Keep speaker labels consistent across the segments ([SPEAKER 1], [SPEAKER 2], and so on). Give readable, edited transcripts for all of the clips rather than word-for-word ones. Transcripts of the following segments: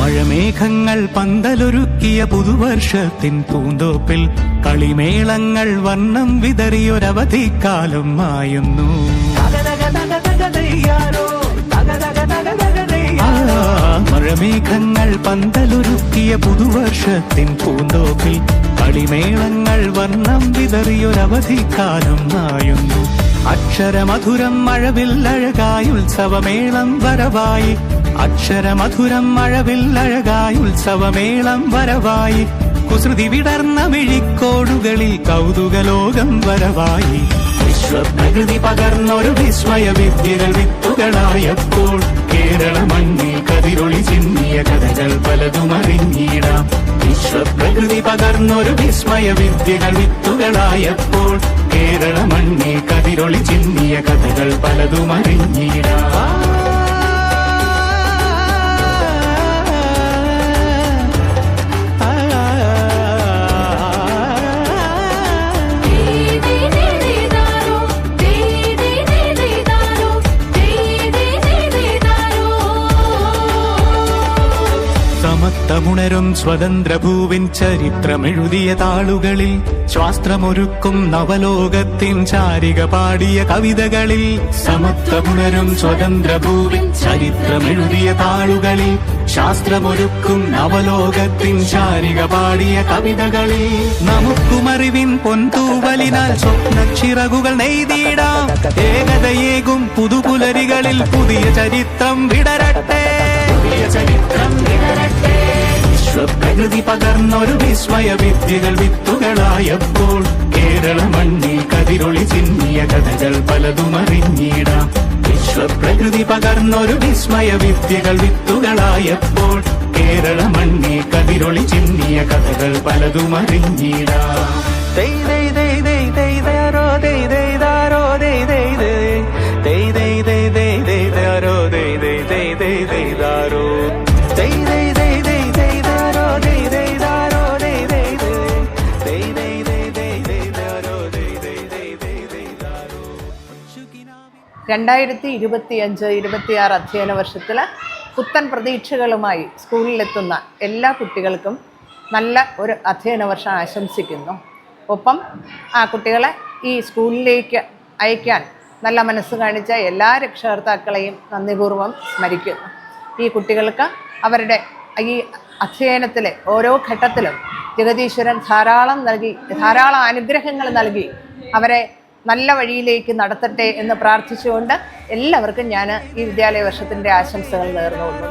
[SPEAKER 1] മഴമേഘങ്ങൾ പന്തലൊരുക്കിയ പുതുവർഷത്തിൻ പൂന്തോപ്പിൽ കളിമേളങ്ങൾ വർണ്ണം വിതറിയൊരവധിക്കാലം മായുന്നു. മഴമേഘങ്ങൾ പന്തലൊരുക്കിയ പുതുവർഷത്തിൻ പൂന്തോപ്പിൽ കളിമേളങ്ങൾ വർണ്ണം വിതറിയൊരവധിക്കാലം മായുന്നു. അക്ഷരമധുരം മഴവില്ലഴകായി ഉത്സവമേളം വരവായി. അക്ഷരമധുരം മഴവില്ലഴകായി ഉത്സവമേളം വരവായി. കുസൃതി വിടർന്ന മിഴിക്കോടുകളിൽ കൗതുകലോകം വരവായി. വിശ്വപ്രകൃതി പകർന്നൊരു വിസ്മയ വിദ്യകൾ വിത്തുകളായപ്പോൾ കേരള മണ്ണിൽ കതിരൊളി ചിന്നിയ കഥകൾ പലതും അറിഞ്ഞിടാം. വിശ്വപ്രകൃതി പകർന്നൊരു വിസ്മയ വിദ്യകൾ വിത്തുകളായപ്പോൾ കേരള മണ്ണിൽ കതിരൊളി ചിന്നിയ കഥകൾ പലതും അറിഞ്ഞിടാം. സമത്വമുണരും സ്വതന്ത്രഭൂവിൻ ചരിത്രമെഴുതിയ താളുകളിൽ ശാസ്ത്രമൊരുക്കും നവലോകത്തിൻ ചാരിക പാടിയ കവിതകളിൽ. സമത്വമുണരും സ്വതന്ത്രഭൂവിൻ ചരിത്രമെഴുതിയ താളുകളിൽ ശാസ്ത്രമൊരുക്കും നവലോകത്തിൻ ചാരിക പാടിയ കവിതകളിൽ. നമുക്കുമറിവിൻ പൊന്തൂവലിനാൽ സ്വപ്നച്ചിറകുകൾ നെയ്തിടാം. ഏകതയേകും പുതുപുലരികളിൽ പുതിയ ചരിത്രം വിടരട്ടെ. വിശ്വപ്രകൃതി പകർന്നൊരു വിസ്മയ വിദ്യകൾ വിത്തുകളായപ്പോൾ കേരള മണ്ണിൽ കതിരൊളി ചിന്നിയ കഥകൾ പലതും അറിഞ്ഞിടാം. വിശ്വപ്രകൃതി പകർന്നൊരു വിസ്മയ വിദ്യകൾ വിത്തുകളായപ്പോൾ കേരള മണ്ണിൽ കതിരൊളി ചിന്നിയ കഥകൾ പലതും അറിഞ്ഞിടാം.
[SPEAKER 2] രണ്ടായിരത്തി 25-26 അധ്യയന വർഷത്തിൽ പുത്തൻ പ്രതീക്ഷകളുമായി സ്കൂളിലെത്തുന്ന എല്ലാ കുട്ടികൾക്കും നല്ല ഒരു അധ്യയന വർഷം ആശംസിക്കുന്നു. ഒപ്പം ആ കുട്ടികളെ ഈ സ്കൂളിലേക്ക് അയക്കാൻ നല്ല മനസ്സ് കാണിച്ച എല്ലാ രക്ഷകർത്താക്കളെയും നന്ദിപൂർവ്വം സ്മരിക്കുന്നു. ഈ കുട്ടികൾക്ക് അവരുടെ ഈ അധ്യയനത്തിലെ ഓരോ ഘട്ടത്തിലും ജഗദീശ്വരൻ ധാരാളം അനുഗ്രഹങ്ങൾ നൽകി അവരെ നല്ല വഴിയിലേക്ക് നടത്തട്ടെ എന്ന് പ്രാർത്ഥിച്ചുകൊണ്ട് എല്ലാവർക്കും ഞാൻ ഈ വിദ്യാലയ വർഷത്തിൻ്റെ ആശംസകൾ നേർന്നുകൊള്ളുന്നു.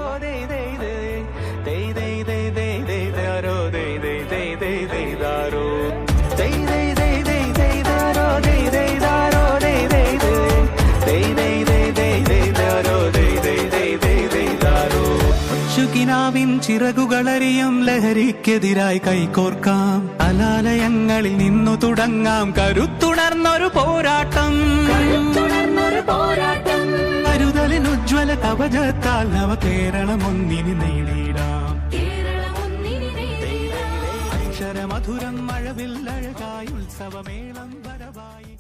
[SPEAKER 1] കിനാവിൻ ചിറകുകളറിയും ലഹരിക്കെതിരായി കൈകോർക്കാം. അലാലയങ്ങളിൽ നിന്നു തുടങ്ങാം കരുത്തുണർന്നൊരു പോരാട്ടം. കരുതലിൻ ഉജ്ജ്വല കവചത്താൽ നവ കേരളം ഒന്നിന് നേടിയിടാം. അക്ഷരമധുരം മഴവില്ലഴകായി ഉത്സവമേളം വരവായി.